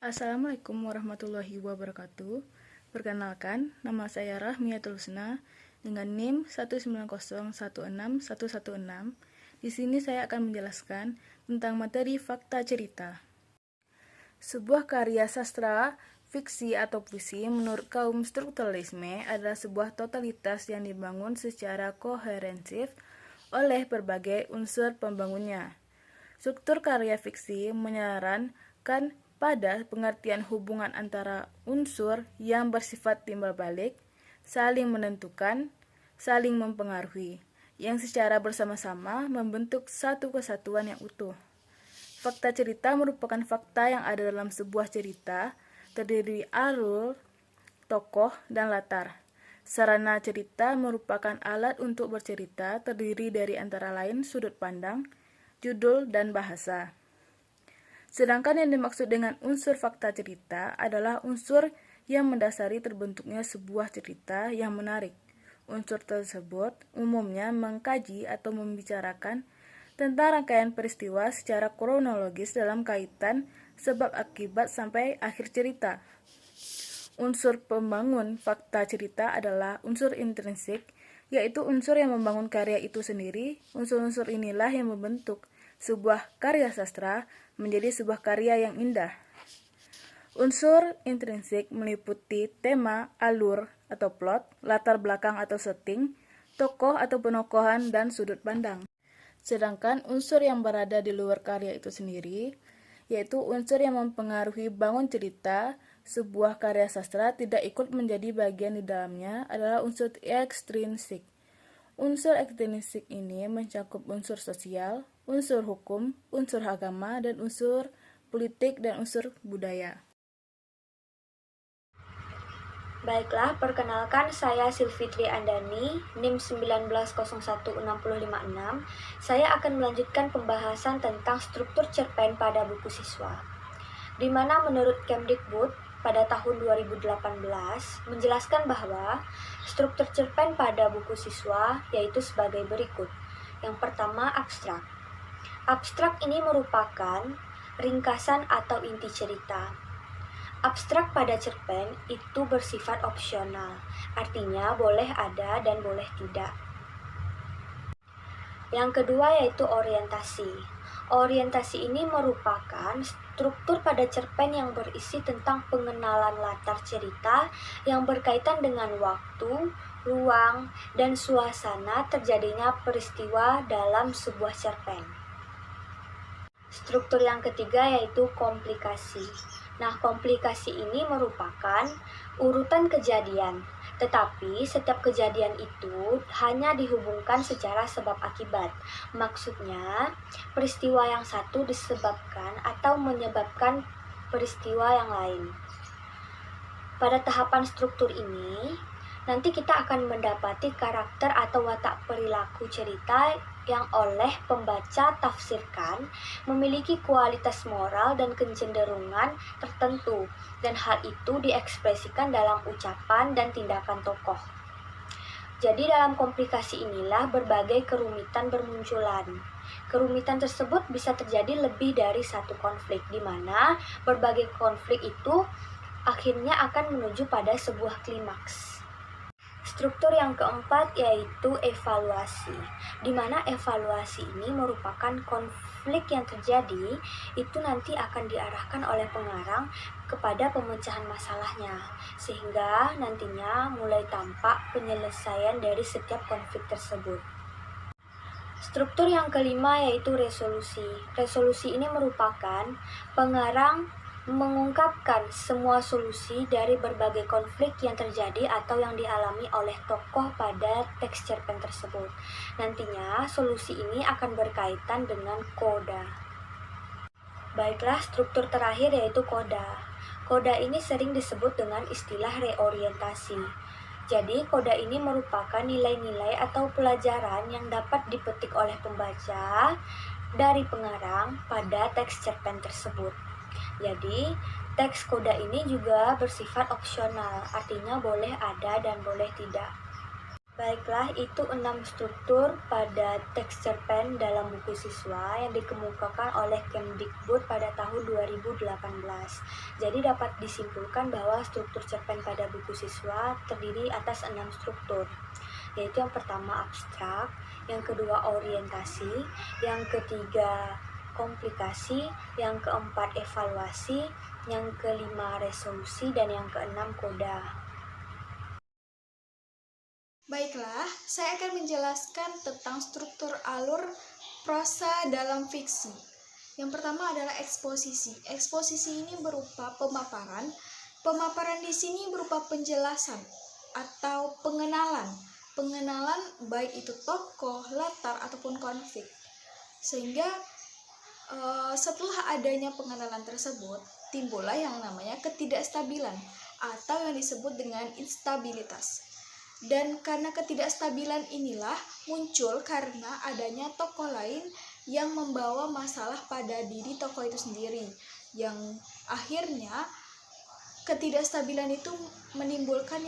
Assalamualaikum warahmatullahi wabarakatuh. Perkenalkan, nama saya Rahmiatul Husna dengan NIM 190161116. Di sini saya akan menjelaskan tentang materi fakta cerita. Sebuah karya sastra, fiksi atau puisi menurut kaum strukturalisme adalah sebuah totalitas yang dibangun secara koherensif oleh berbagai unsur pembangunnya. Struktur karya fiksi menyarankan pada pengertian hubungan antara unsur yang bersifat timbal balik, saling menentukan, saling mempengaruhi, yang secara bersama-sama membentuk satu kesatuan yang utuh. Fakta cerita merupakan fakta yang ada dalam sebuah cerita, terdiri alur, tokoh, dan latar. Sarana cerita merupakan alat untuk bercerita, terdiri dari antara lain sudut pandang, judul, dan bahasa. Sedangkan yang dimaksud dengan unsur fakta cerita adalah unsur yang mendasari terbentuknya sebuah cerita yang menarik. Unsur tersebut umumnya mengkaji atau membicarakan tentang rangkaian peristiwa secara kronologis dalam kaitan sebab akibat sampai akhir cerita. Unsur pembangun fakta cerita adalah unsur intrinsik, yaitu unsur yang membangun karya itu sendiri. Unsur-unsur inilah yang membentuk sebuah karya sastra menjadi sebuah karya yang indah. Unsur intrinsik meliputi tema, alur atau plot, latar belakang atau setting, tokoh atau penokohan, dan sudut pandang. Sedangkan unsur yang berada di luar karya itu sendiri, yaitu unsur yang mempengaruhi bangun cerita, sebuah karya sastra tidak ikut menjadi bagian di dalamnya adalah unsur ekstrinsik. Unsur ekstrinsik ini mencakup unsur sosial, unsur hukum, unsur agama, dan unsur politik dan unsur budaya. Baiklah, perkenalkan saya Silfitri Andani, NIM 1901656. Saya akan melanjutkan pembahasan tentang struktur cerpen pada buku siswa, di mana menurut Kemdikbud pada tahun 2018 menjelaskan bahwa struktur cerpen pada buku siswa yaitu sebagai berikut. Yang pertama, abstrak. Abstrak ini merupakan ringkasan atau inti cerita. Abstrak pada cerpen itu bersifat opsional, artinya boleh ada dan boleh tidak. Yang kedua yaitu orientasi. Orientasi ini merupakan struktur pada cerpen yang berisi tentang pengenalan latar cerita yang berkaitan dengan waktu, ruang, dan suasana terjadinya peristiwa dalam sebuah cerpen. Struktur yang ketiga yaitu komplikasi. Nah, komplikasi ini merupakan urutan kejadian, tetapi setiap kejadian itu hanya dihubungkan secara sebab akibat. Maksudnya, peristiwa yang satu disebabkan atau menyebabkan peristiwa yang lain. Pada tahapan struktur ini, nanti kita akan mendapati karakter atau watak perilaku cerita yang oleh pembaca tafsirkan memiliki kualitas moral dan kecenderungan tertentu, dan hal itu diekspresikan dalam ucapan dan tindakan tokoh. Jadi dalam komplikasi inilah berbagai kerumitan bermunculan. Kerumitan tersebut bisa terjadi lebih dari satu konflik, di mana berbagai konflik itu akhirnya akan menuju pada sebuah klimaks. Struktur yang keempat yaitu evaluasi, di mana evaluasi ini merupakan konflik yang terjadi itu nanti akan diarahkan oleh pengarang kepada pemecahan masalahnya, sehingga nantinya mulai tampak penyelesaian dari setiap konflik tersebut. Struktur yang kelima yaitu resolusi. Resolusi ini merupakan pengarang mengungkapkan semua solusi dari berbagai konflik yang terjadi atau yang dialami oleh tokoh pada teks cerpen tersebut. Nantinya solusi ini akan berkaitan dengan koda. Baiklah, struktur terakhir yaitu koda. Koda ini sering disebut dengan istilah reorientasi. Jadi, koda ini merupakan nilai-nilai atau pelajaran yang dapat dipetik oleh pembaca dari pengarang pada teks cerpen tersebut. Jadi, teks koda ini juga bersifat opsional, artinya boleh ada dan boleh tidak. Baiklah, itu 6 struktur pada teks cerpen dalam buku siswa yang dikemukakan oleh Kemdikbud pada tahun 2018. Jadi dapat disimpulkan bahwa struktur cerpen pada buku siswa terdiri atas 6 struktur, yaitu yang pertama abstrak, yang kedua orientasi, yang ketiga komplikasi, yang keempat evaluasi, yang kelima resolusi, dan yang keenam koda. Baiklah, saya akan menjelaskan tentang struktur alur prosa dalam fiksi. Yang pertama adalah eksposisi. Eksposisi ini berupa pemaparan. Pemaparan di sini berupa penjelasan atau pengenalan. Pengenalan baik itu tokoh, latar, ataupun konflik. Sehingga setelah adanya pengenalan tersebut, timbullah yang namanya ketidakstabilan atau yang disebut dengan instabilitas. Dan karena ketidakstabilan inilah muncul karena adanya tokoh lain yang membawa masalah pada diri tokoh itu sendiri, yang akhirnya ketidakstabilan itu menimbulkan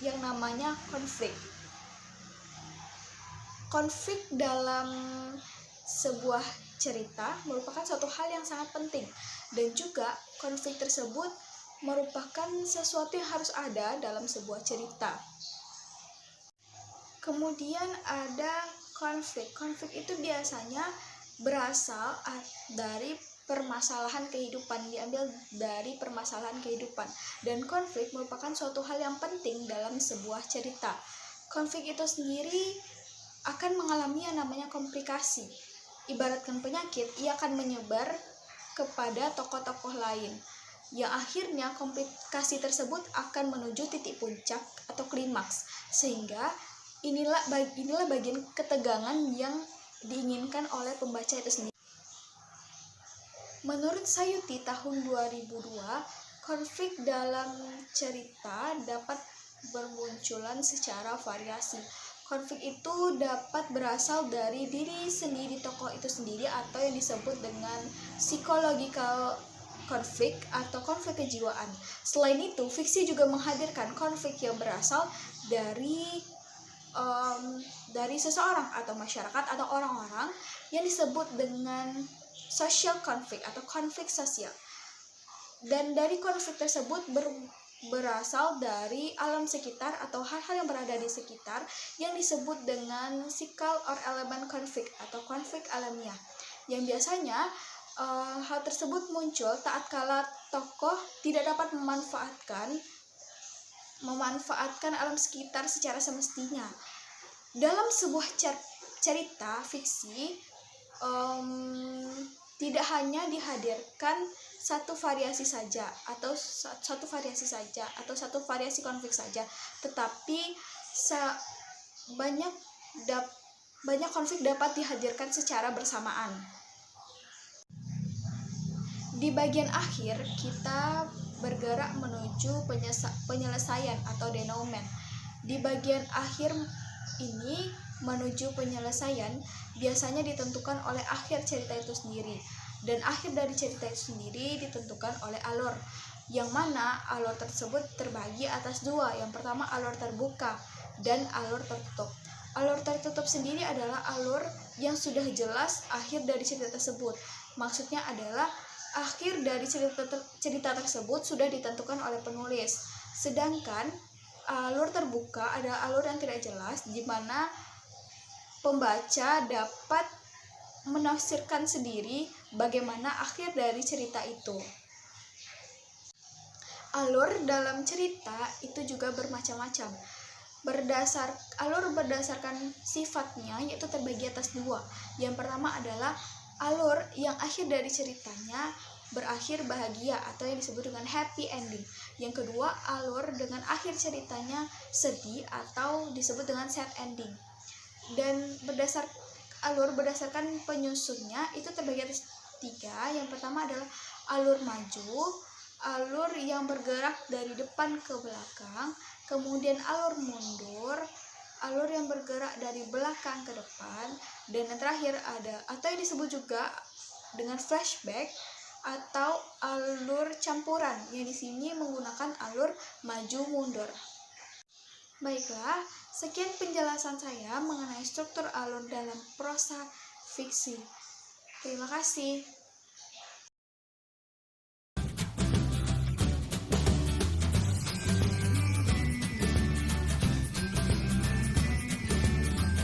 yang namanya konflik. Konflik dalam sebuah cerita merupakan suatu hal yang sangat penting, dan juga konflik tersebut merupakan sesuatu yang harus ada dalam sebuah cerita. Kemudian ada konflik. Konflik itu biasanya berasal dari permasalahan kehidupan, diambil dari permasalahan kehidupan. Dan konflik merupakan suatu hal yang penting dalam sebuah cerita. Konflik itu sendiri akan mengalami yang namanya komplikasi. Ibaratkan penyakit, ia akan menyebar kepada tokoh-tokoh lain, yang akhirnya komplikasi tersebut akan menuju titik puncak atau klimaks, sehingga inilah bagian ketegangan yang diinginkan oleh pembaca itu sendiri. Menurut Sayuti tahun 2002, konflik dalam cerita dapat bermunculan secara variasi. Konflik itu dapat berasal dari diri sendiri tokoh itu sendiri atau yang disebut dengan psychological konflik atau konflik kejiwaan. Selain itu, fiksi juga menghadirkan konflik yang berasal dari seseorang atau masyarakat atau orang-orang yang disebut dengan social conflict atau konflik sosial. Dan dari konflik tersebut berasal dari alam sekitar atau hal-hal yang berada di sekitar yang disebut dengan psychical or element conflict atau konflik alamiah. Yang biasanya hal tersebut muncul tatkala tokoh tidak dapat memanfaatkan alam sekitar secara semestinya. Dalam sebuah cerita fiksi, tidak hanya dihadirkan satu variasi saja atau satu variasi konflik saja, tetapi banyak konflik dapat dihadirkan secara bersamaan. Di bagian akhir kita bergerak menuju penyelesaian atau denouement. Di bagian akhir ini menuju penyelesaian biasanya ditentukan oleh akhir cerita itu sendiri, dan akhir dari cerita itu sendiri ditentukan oleh alur, yang mana alur tersebut terbagi atas dua. Yang pertama alur terbuka dan alur tertutup. Alur tertutup sendiri adalah alur yang sudah jelas akhir dari cerita tersebut. Maksudnya adalah akhir dari cerita tersebut sudah ditentukan oleh penulis. Sedangkan alur terbuka adalah alur yang tidak jelas, di mana pembaca dapat menafsirkan sendiri bagaimana akhir dari cerita itu. Alur dalam cerita itu juga bermacam-macam. Alur berdasarkan sifatnya yaitu terbagi atas dua. Yang pertama adalah alur yang akhir dari ceritanya berakhir bahagia atau yang disebut dengan happy ending. Yang kedua, alur dengan akhir ceritanya sedih atau disebut dengan sad ending. Dan alur berdasarkan penyusunnya itu terbagi atas tiga. Yang pertama adalah alur maju, alur yang bergerak dari depan ke belakang, kemudian alur mundur, alur yang bergerak dari belakang ke depan, dan yang terakhir ada atau yang disebut juga dengan flashback atau alur campuran, yang di sini menggunakan alur maju mundur. Baiklah, sekian penjelasan saya mengenai struktur alur dalam prosa fiksi. Terima kasih.